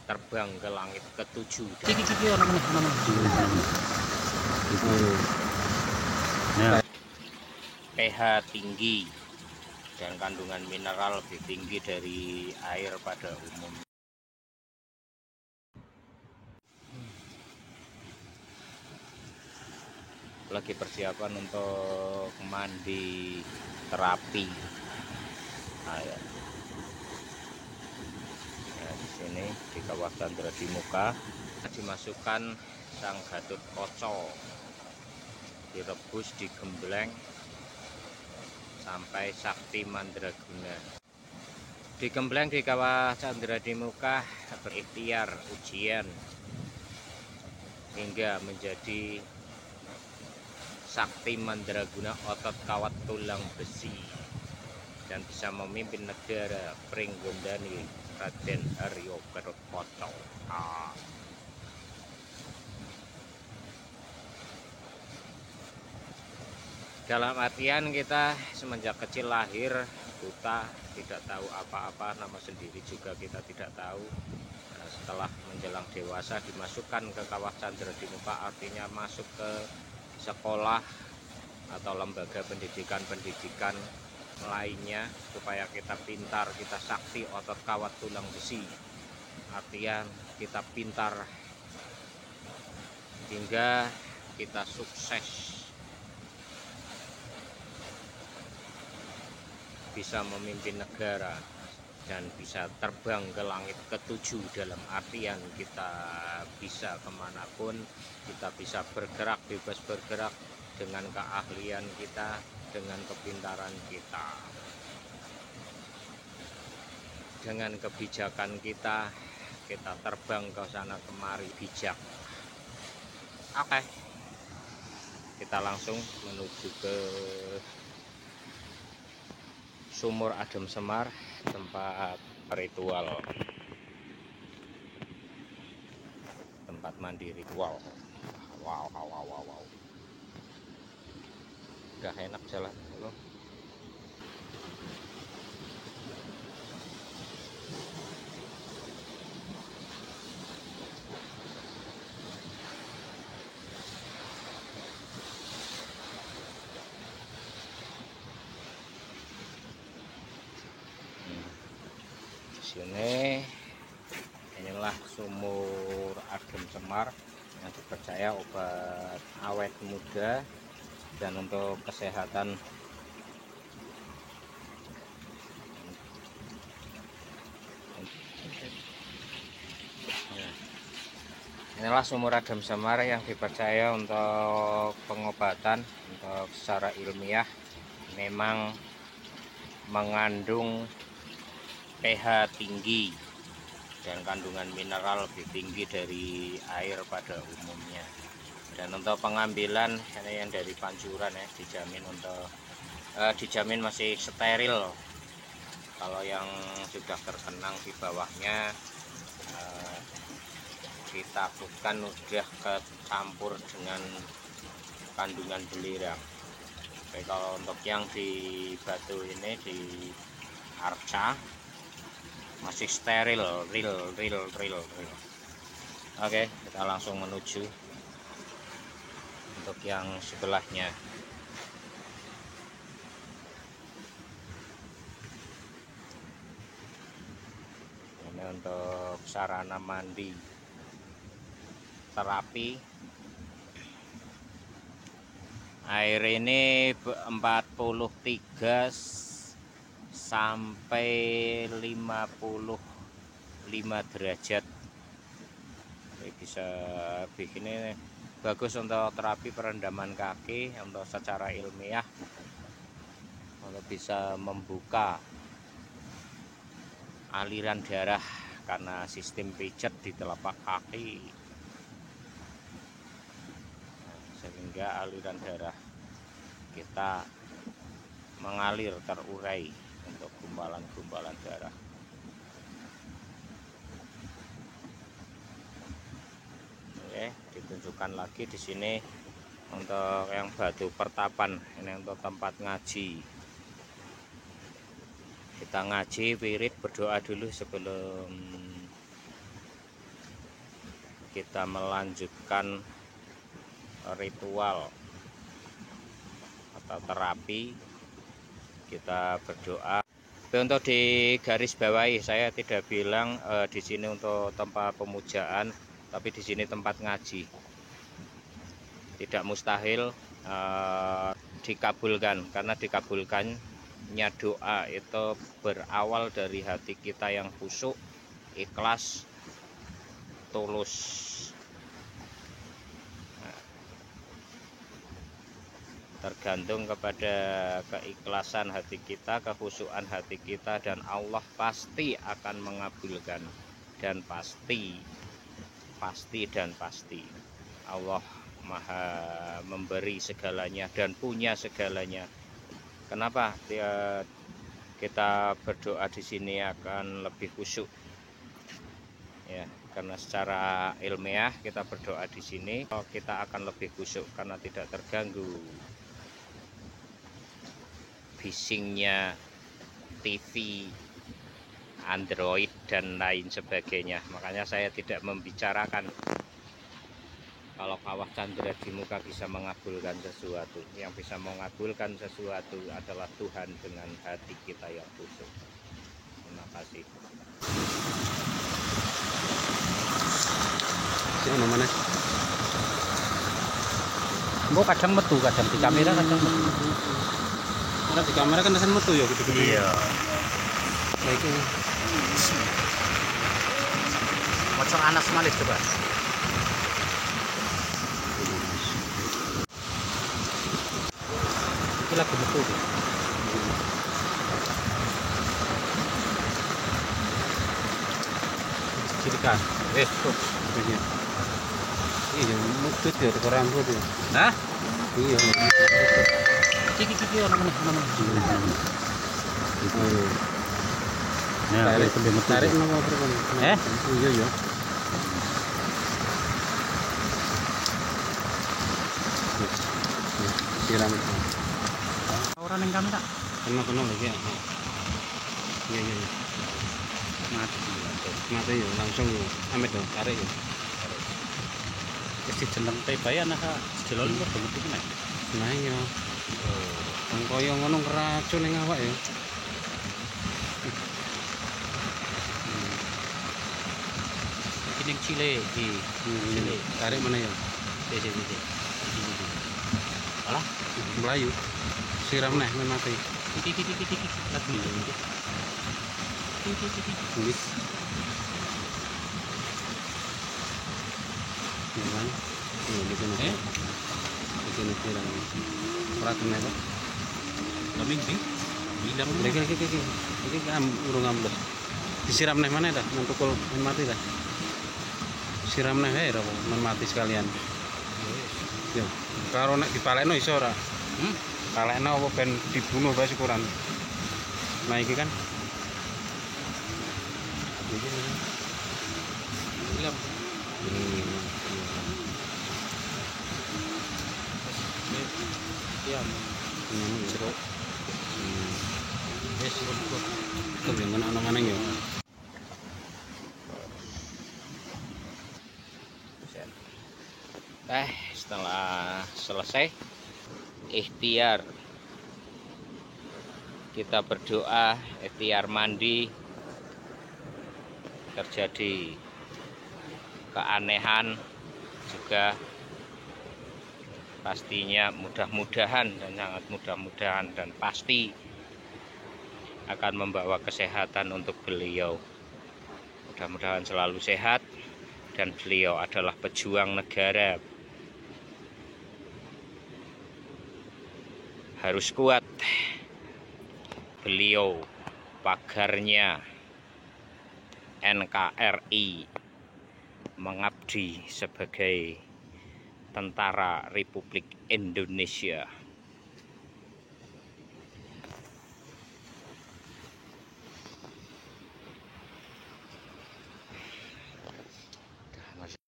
terbang ke langit ketujuh. Ciki orang mana? Itu ya. pH tinggi dan kandungan mineral lebih tinggi dari air pada umumnya. Lagi persiapan untuk mandi terapi. Nah, ya. Nah, di sini di kawasan Dradimuka dimasukkan sang Gatut Kaca, direbus, digembleng sampai sakti mandraguna. Digembleng di kawasan Dradimuka berikhtiar ujian hingga menjadi sakti mandraguna otot kawat tulang besi dan bisa memimpin negara Pringgondani Raden Aryo Gatotkaca. Dalam artian kita semenjak kecil lahir buta, tidak tahu apa-apa, nama sendiri juga kita tidak tahu. Nah, setelah menjelang dewasa dimasukkan ke kawasan Dradimuka, artinya masuk ke sekolah atau lembaga pendidikan lainnya supaya kita pintar, kita sakti otot kawat tulang besi. Artian kita pintar hingga kita sukses bisa memimpin negara dan bisa terbang ke langit ketujuh, dalam artian kita bisa kemanapun, kita bisa bergerak, bebas bergerak dengan keahlian kita, dengan kepintaran kita, dengan kebijakan kita, kita terbang ke sana kemari bijak. Oke, kita langsung menuju ke Sumur Adem Semar, tempat ritual, tempat mandi ritual. Wow. Udah enak jalan loh. Di sini inilah Sumur Adem Semar yang dipercaya obat awet muda dan untuk kesehatan. Inilah Sumur Adem Semar yang dipercaya untuk pengobatan, untuk secara ilmiah memang mengandung pH tinggi dan kandungan mineral lebih tinggi dari air pada umumnya. Dan untuk pengambilan ini yang dari pancuran ya, dijamin untuk dijamin masih steril. Kalau yang sudah terkenang di bawahnya ditakutkan udah kecampur dengan kandungan belerang. Tapi kalau untuk yang di batu ini, di arca, masih steril, real. Oke, kita langsung menuju untuk yang sebelahnya. Ini untuk sarana mandi terapi. Air ini 43 sampai 55 derajat. Jadi bisa begini, bagus untuk terapi perendaman kaki, untuk secara ilmiah untuk bisa membuka aliran darah karena sistem pijat di telapak kaki, sehingga aliran darah kita mengalir, terurai untuk gumpalan-gumpalan darah. Oke, ditunjukkan lagi di sini untuk yang batu pertapan, ini untuk tempat ngaji. Kita ngaji, wirid, berdoa dulu sebelum kita melanjutkan ritual atau terapi. Kita berdoa. Tapi untuk di garis bawahi, saya tidak bilang di sini untuk tempat pemujaan, tapi di sini tempat ngaji. Tidak mustahil dikabulkan, karena dikabulkannya doa itu berawal dari hati kita yang khusyuk, ikhlas, tulus. Tergantung kepada keikhlasan hati kita, kekhusyukan hati kita, dan Allah pasti akan mengabulkan. Dan pasti Allah Maha memberi segalanya dan punya segalanya. Kenapa kita berdoa di sini akan lebih khusyuk? Ya, karena secara ilmiah kita berdoa di sini kita akan lebih khusyuk karena tidak terganggu bisingnya TV, Android dan lain sebagainya. Makanya saya tidak membicarakan kalau kawah candra di muka bisa mengabulkan sesuatu. Yang bisa mengabulkan sesuatu adalah Tuhan dengan hati kita yang khusyuk. Terima kasih. Yang mana? Mbok kadang metu, kadang di kamera kadang metu. Karena di kamera kan kesan metu ya gitu. Iya. Baik. Mocok anas malis coba. Ini lagi metu. Cirikan. Tuh. Iya, metu ya di rambut ya. Hah? Iya. Kiki orang mana? Tarik tarik nama berapa? Iya. Siram. Orang yang kamera. Penuh lagi ya. Iya. Mati ya langsung ya. Amit dong, tarik ya. Wis dijeneng teh bayan nah jelol kok bentuk iki nek. Nah iya. Wong kaya ngono ngeracun ning awak ya. Iki ning Chile iki. Chile. Tarik mana ya? Sik. Alah, Melayu. Siram neh men mati. iki. Lagi iki. Wis. Gimana? Ini di sini. Di sini siram. Perhatian apa? Laming sih. Bilang Lagi. Iki urung ambles. Disiram neh mana dah? Mentukul men mati dah. Siram neh ae men mati sekalian. Yo. Karo nek dipalekno iso ora? Palekno apa ben dibunuh bae syukuran. Nah iki kan. Iki. bilang ya seru. Wis Kok yang mana ya? Setelah selesai ikhtiar, kita berdoa, ikhtiar mandi, terjadi keanehan juga pastinya mudah-mudahan dan sangat mudah-mudahan dan pasti akan membawa kesehatan untuk beliau. Mudah-mudahan selalu sehat, dan beliau adalah pejuang negara. Harus kuat. Beliau pagarnya NKRI, mengabdi sebagai tentara Republik Indonesia.